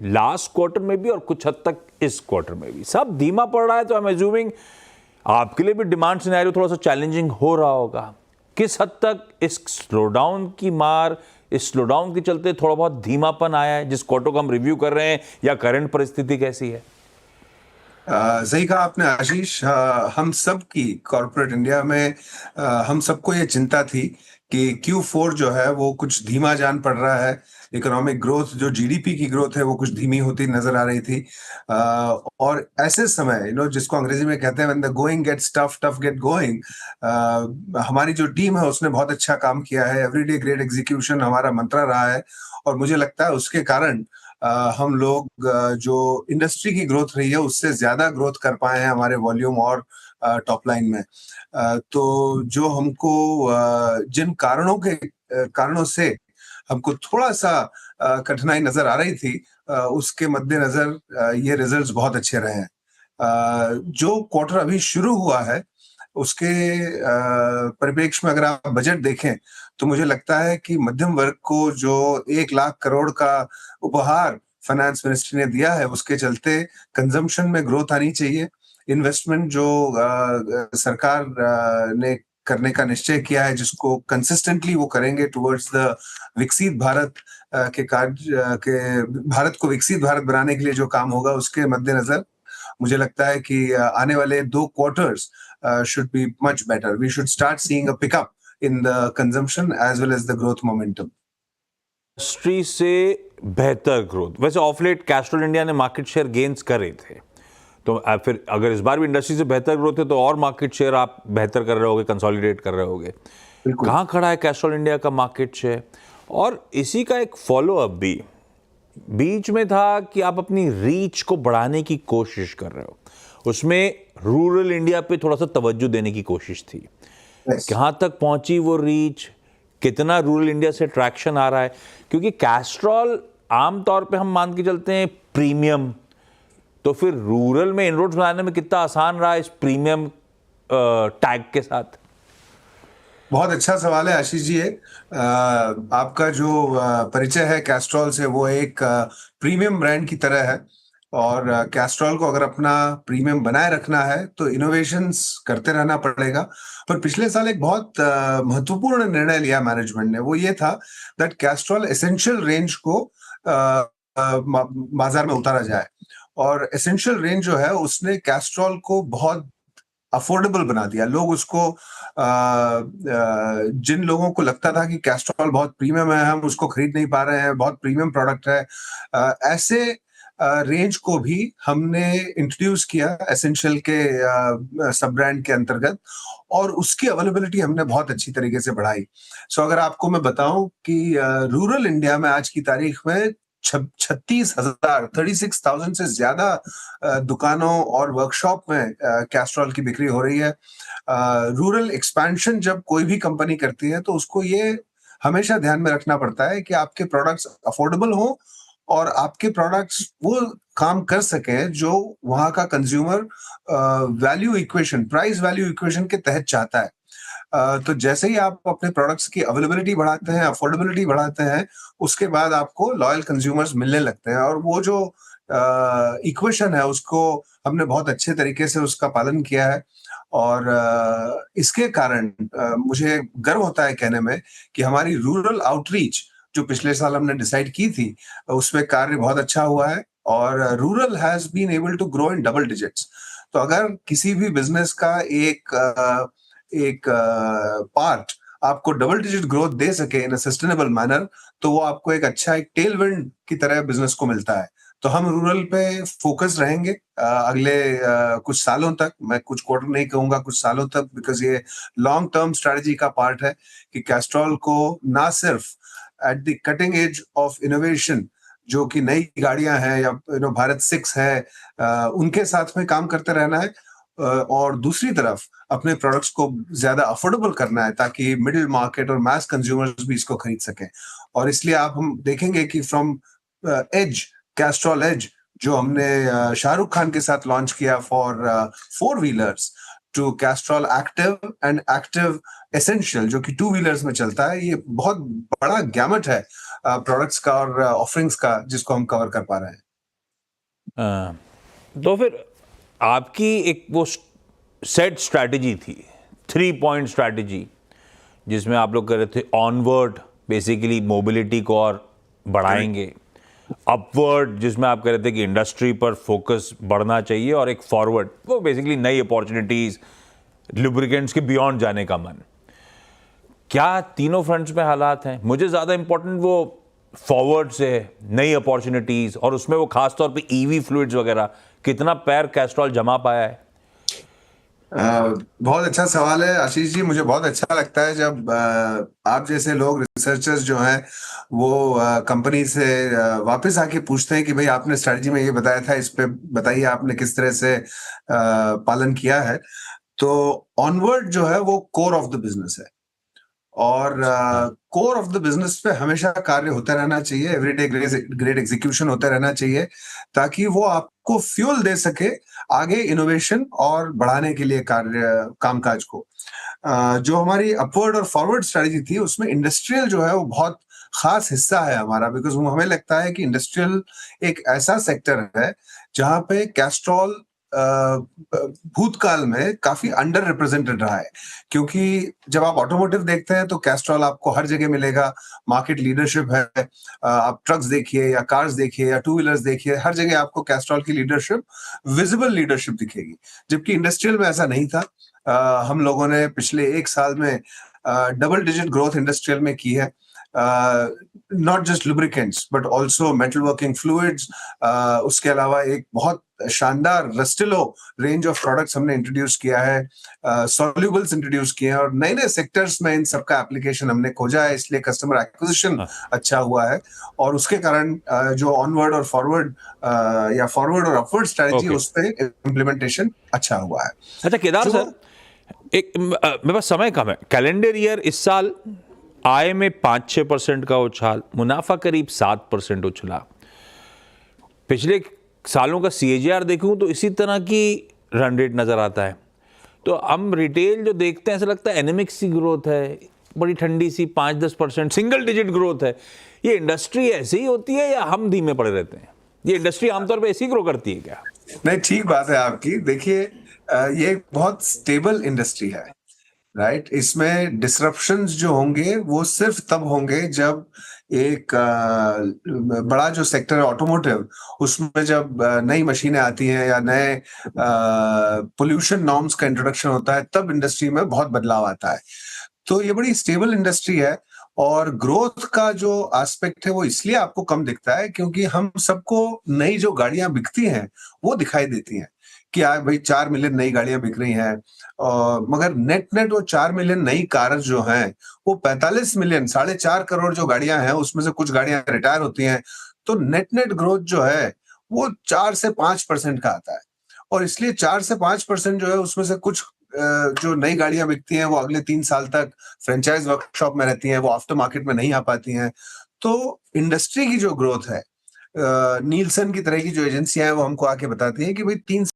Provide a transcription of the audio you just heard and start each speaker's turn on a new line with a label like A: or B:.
A: Last quarter में भी और कुछ हद तक इस क्वार्टर में भी सब धीमा पड़ रहा है, तो आई एम एज्यूमिंग आपके लिए भी डिमांड सिनेरियो थोड़ा सा चैलेंजिंग हो रहा होगा। किस हद तक इस स्लोडाउन की मार, इस स्लोडाउन के चलते थोड़ा बहुत धीमापन आया है जिस क्वार्टर को हम रिव्यू कर रहे हैं, या करंट परिस्थिति कैसी है?
B: सही कहा आपने आशीष। हम सब की कॉर्पोरेट इंडिया में हम सबको ये चिंता थी कि Q4 जो है वो कुछ धीमा जान पड़ रहा है। इकोनॉमिक ग्रोथ, जो जीडीपी की ग्रोथ है, वो कुछ धीमी होती नजर आ रही थी। और ऐसे समय जिसको अंग्रेजी में कहते हैं when the going gets tough, tough get going, हमारी जो टीम है उसने बहुत अच्छा काम किया है। एवरीडे ग्रेट एग्जीक्यूशन हमारा मंत्र रहा है, और मुझे लगता है उसके कारण हम लोग जो इंडस्ट्री की ग्रोथ रही है उससे ज्यादा ग्रोथ कर पाए हैं हमारे वॉल्यूम और टॉप लाइन में। तो जो हमको जिन कारणों से हमको थोड़ा सा कठिनाई नजर आ रही थी, उसके मद्देनजर ये रिजल्ट्स बहुत अच्छे रहे हैं। जो क्वार्टर अभी शुरू हुआ है उसके परिप्रेक्ष्य में अगर आप बजट देखें तो मुझे लगता है कि मध्यम वर्ग को जो 1 लाख करोड़ का उपहार फाइनेंस मिनिस्ट्री ने दिया है, उसके चलते कंजम्पशन में ग्रोथ आनी चाहिए। इन्वेस्टमेंट जो सरकार ने करने का निश्चय किया है, जिसको कंसिस्टेंटली वो करेंगे टुवर्ड्स द विकसित भारत के कार्य के भारत को विकसित भारत बनाने के लिए जो काम होगा, उसके मद्देनजर मुझे लगता है कि आने वाले 2 quarters should be much better. We should start seeing a pickup in the consumption as well as the growth momentum.
A: Industry से बेहतर ग्रोथ, वैसे ऑफ लेट कैस्ट्रॉल इंडिया ने मार्केट शेयर गेन्स करे थे, तो फिर अगर इस बार भी इंडस्ट्री से बेहतर ग्रोथ है तो और मार्केट शेयर आप बेहतर कर रहे होगे, कंसोलिडेट कर रहे होगे। कहाँ खड़ा है कैस्ट्रॉल इंडिया का मार्केट शेयर? और इसी का एक फॉलो अप भी बीच में था कि आप अपनी रीच को बढ़ाने की कोशिश कर रहे हो, उसमें रूरल इंडिया पे थोड़ा सा तवज्जो देने की कोशिश थी। कहाँ तक पहुंची वो रीच, कितना रूरल इंडिया से ट्रैक्शन आ रहा है? क्योंकि कैस्ट्रॉल आमतौर पे हम मान के चलते हैं प्रीमियम, तो फिर रूरल में इनरोड्स बनाने में कितना आसान रहा इस प्रीमियम टैग के साथ?
B: बहुत अच्छा सवाल है आशीष जी। आपका जो परिचय है कैस्ट्रॉल से, वो एक प्रीमियम ब्रांड की तरह है, और कैस्ट्रॉल को अगर अपना प्रीमियम बनाए रखना है तो इनोवेशंस करते रहना पड़ेगा। पर पिछले साल एक बहुत महत्वपूर्ण निर्णय लिया मैनेजमेंट ने, वो ये था दैट कैस्ट्रॉल एसेंशियल रेंज को बाजार में उतारा जाए। और एसेंशियल रेंज जो है उसने कैस्ट्रॉल को बहुत अफोर्डेबल बना दिया। लोग उसको जिन लोगों को लगता था कि कैस्ट्रॉल बहुत प्रीमियम है, हम उसको खरीद नहीं पा रहे हैं, बहुत प्रीमियम प्रोडक्ट है, ऐसे रेंज को भी हमने इंट्रोड्यूस किया एसेंशियल के सब ब्रांड के अंतर्गत, और उसकी अवेलेबिलिटी हमने बहुत अच्छी तरीके से बढ़ाई। सो अगर आपको मैं बताऊं कि रूरल इंडिया में आज की तारीख में 36,000 से ज्यादा दुकानों और वर्कशॉप में कैस्ट्रॉल की बिक्री हो रही है। रूरल एक्सपेंशन जब कोई भी कंपनी करती है तो उसको ये हमेशा ध्यान में रखना पड़ता है कि आपके प्रोडक्ट्स अफोर्डेबल हो और आपके प्रोडक्ट्स वो काम कर सके जो वहां का consumer value equation, price value equation के तहत चाहता है। तो जैसे ही आप अपने प्रोडक्ट्स की अवेलेबिलिटी बढ़ाते हैं, अफोर्डेबिलिटी बढ़ाते हैं, उसके बाद आपको लॉयल कंज्यूमर्स मिलने लगते हैं। और वो जो इक्वेशन है उसको हमने बहुत अच्छे तरीके से उसका पालन किया है। और इसके कारण मुझे गर्व होता है कहने में कि हमारी रूरल आउटरीच जो पिछले साल हमने डिसाइड की थी, उसमें कार्य बहुत अच्छा हुआ है, और rural has been able to grow in double digits. तो अगर किसी भी बिजनेस का एक पार्ट आपको डबल डिजिट ग्रोथ दे सके इन अ सस्टेनेबल मैनर, तो वो आपको एक अच्छा एक टेल विंड की तरह बिजनेस को मिलता है। तो हम रूरल पे फोकस रहेंगे अगले कुछ सालों तक। मैं कुछ क्वार्टर नहीं कहूंगा, कुछ सालों तक, बिकॉज ये लॉन्ग टर्म स्ट्रेटजी का पार्ट है कि कैस्ट्रॉल को ना सिर्फ at the cutting edge of innovation, जो कि नई गाड़ियां हैं या भारत 6 है, उनके साथ में काम करते रहना है, और दूसरी तरफ अपने प्रोडक्ट्स को ज्यादा अफोर्डेबल करना है ताकि मिडिल मार्केट और मास कंज्यूमर्स भी इसको खरीद सकें। और इसलिए आप हम देखेंगे कि फ्रॉम एज, कैस्ट्रॉल एज, जो हमने शाहरुख खान के साथ लॉन्च किया for 4 wheelers, to Castrol active and active essential जो कि 2 व्हीलर्स में चलता है, ये बहुत बड़ा गैमट है प्रोडक्ट्स का और ऑफरिंग्स का जिसको हम कवर कर पा रहे हैं।
A: तो फिर आपकी एक वो सेट स्ट्रैटेजी थी, 3 पॉइंट स्ट्रैटेजी, जिसमें आप लोग कर रहे थे ऑनवर्ड, बेसिकली मोबिलिटी को और बढ़ाएंगे, अपवर्ड जिसमें आप कह रहे थे कि इंडस्ट्री पर फोकस बढ़ना चाहिए, और एक फॉरवर्ड वो बेसिकली नई अपॉर्चुनिटीज, लुब्रिकेंट्स के बियॉन्ड जाने का मन। क्या तीनों फ्रंट्स में हालात हैं? मुझे ज़्यादा इंपॉर्टेंट वो फॉरवर्ड से नई अपॉर्चुनिटीज, और उसमें वो खासतौर पे ईवी फ्लूइड्स वगैरह, कितना पैर कैस्ट्रॉल जमा पाया है?
B: बहुत अच्छा सवाल है आशीष जी। मुझे बहुत अच्छा लगता है जब आप जैसे लोग, रिसर्चर्स जो हैं, वो कंपनी से वापस आके पूछते हैं कि भाई आपने स्ट्रैटेजी में ये बताया था, इस पे बताइए आपने किस तरह से पालन किया है। तो ऑनवर्ड जो है वो कोर ऑफ द बिजनेस है, और कोर ऑफ द बिजनेस पे हमेशा कार्य होता रहना चाहिए, एवरीडे ग्रेट एग्जीक्यूशन होता रहना चाहिए, ताकि वो आपको फ्यूल दे सके आगे इनोवेशन और बढ़ाने के लिए कामकाज को। जो हमारी अपवर्ड और फॉरवर्ड स्ट्रेटजी थी, उसमें इंडस्ट्रियल जो है वो बहुत खास हिस्सा है हमारा, बिकॉज हमें लगता है कि इंडस्ट्रियल एक ऐसा सेक्टर है जहां पे कैस्ट्रॉल भूतकाल में काफी अंडर रिप्रेजेंटेड रहा है। क्योंकि जब आप ऑटोमोटिव देखते हैं तो कैस्ट्रॉल आपको हर जगह मिलेगा, मार्केट लीडरशिप है। आप ट्रक्स देखिए या कार्स देखिए या टू व्हीलर्स देखिए, हर जगह आपको कैस्ट्रॉल की लीडरशिप, विजिबल लीडरशिप दिखेगी। जबकि इंडस्ट्रियल में ऐसा नहीं था। हम लोगों ने पिछले 1 साल में डबल डिजिट ग्रोथ इंडस्ट्रियल में की है। Not just lubricants but also metal working fluids. उसके अलावा एक बहुत शानदार रस्टिलो रेंज ऑफ प्रोडक्ट्स हमने इंट्रोड्यूस किया है, सॉल्यूबल्स इंट्रोड्यूस किए हैं, और नए नए सेक्टर्स में इन सबका एप्लीकेशन हमने खोजा है, इसलिए कस्टमर एक्विजिशन अच्छा हुआ है। और उसके कारण जो ऑनवर्ड और फॉरवर्ड या फॉरवर्ड और अपवर्ड स्ट्रेटजी उस पे इम्प्लीमेंटेशन अच्छा हुआ है।
A: अच्छा केदार सर, एक मेरे पास समय कम है। कैलेंडर ईयर इस साल आय में 5-6% का उछाल, मुनाफा करीब 7% उछला। पिछले सालों का CAGR देखूं तो इसी तरह की रन रेट नजर आता है। तो हम रिटेल जो देखते हैं ऐसा लगता है एनेमिक सी ग्रोथ है, बड़ी ठंडी सी 5-10% सिंगल डिजिट ग्रोथ है। ये इंडस्ट्री ऐसी ही होती है या हम धीमे पड़े रहते हैं? ये इंडस्ट्री आमतौर पे ऐसी ग्रो करती है क्या?
B: नहीं, ठीक बात है आपकी। देखिए, ये बहुत स्टेबल इंडस्ट्री है, राइट। इसमें डिसरप्शंस जो होंगे वो सिर्फ तब होंगे जब एक बड़ा जो सेक्टर है ऑटोमोटिव, उसमें जब नई मशीनें आती हैं या नए पोल्यूशन नॉर्म्स का इंट्रोडक्शन होता है, तब इंडस्ट्री में बहुत बदलाव आता है। तो ये बड़ी स्टेबल इंडस्ट्री है, और ग्रोथ का जो एस्पेक्ट है वो इसलिए आपको कम दिखता है क्योंकि हम सबको नई जो गाड़ियां बिकती हैं वो दिखाई देती हैं कि भाई 4 मिलियन नई गाड़ियां बिक रही हैं, मगर नेट वो 4 मिलियन नई कार जो हैं वो 45 मिलियन, 4.5 करोड़ जो गाड़ियां हैं उसमें से कुछ गाड़ियां रिटायर होती हैं। तो नेट ग्रोथ जो है वो 4 से 5% का आता है, और इसलिए 4 से 5% जो है उसमें से कुछ जो नई गाड़ियां बिकती हैं वो अगले 3 साल तक फ्रेंचाइज वर्कशॉप में रहती हैं, वो आफ्टर मार्केट में नहीं आ पाती हैं। तो इंडस्ट्री की जो ग्रोथ है, नीलसन की तरह की जो एजेंसियां हैं वो हमको आके बताती हैं कि भाई 3